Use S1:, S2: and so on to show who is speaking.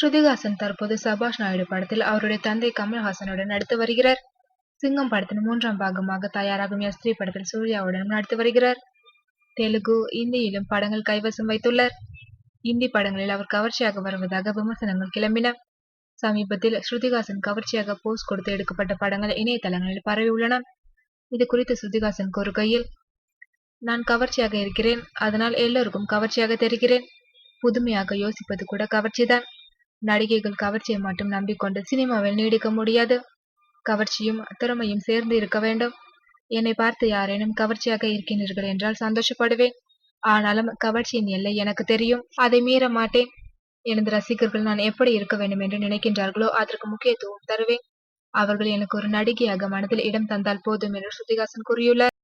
S1: ஸ்ருதிஹாசன் தற்போது சபாஷ் நாயுடு படத்தில் அவருடைய தந்தை கமல்ஹாசனுடன் நடித்து வருகிறார். சிங்கம் படத்தின் 3ஆம் பாகமாக தயாராகும் எஸ்திரி படத்தில் சூர்யாவுடன் நடித்து வருகிறார். தெலுங்கு, இந்தியிலும் படங்கள் கைவசம் வைத்துள்ளார். இந்தி படங்களில் அவர் கவர்ச்சியாக வருவதாக விமர்சனங்கள் கிளம்பின. சமீபத்தில் ஸ்ருதிஹாசன் கவர்ச்சியாக போஸ் கொடுத்து எடுக்கப்பட்ட படங்கள் இணையதளங்களில் பரவியுள்ளன. இது குறித்து ஸ்ருதிஹாசன் கூறுகையில், நான் கவர்ச்சியாக இருக்கிறேன். அதனால் எல்லோருக்கும் கவர்ச்சியாக தெரிகிறேன். புதுமையாக யோசிப்பது கூட கவர்ச்சிதான். நடிகைகள் கவர்ச்சியை மட்டும் நம்பிக்கொண்டு சினிமாவில் நீடிக்க முடியாது. கவர்ச்சியும் திறமையும் சேர்ந்து இருக்க வேண்டும். என்னை பார்த்து யாரேனும் கவர்ச்சியாக இருக்கின்றீர்கள் என்றால் சந்தோஷப்படுவேன். ஆனாலும் கவர்ச்சியின் எல்லை எனக்கு தெரியும். அதை மீற மாட்டேன். எனது ரசிகர்கள் நான் எப்படி இருக்க வேண்டும் என்று நினைக்கின்றார்களோ அதற்கு முக்கியத்துவம் தருவேன். அவர்கள் எனக்கு ஒரு நடிகையாக மனதில் இடம் தந்தால் போதும் என்று ஸ்ருதிஹாசன் கூறியுள்ளார்.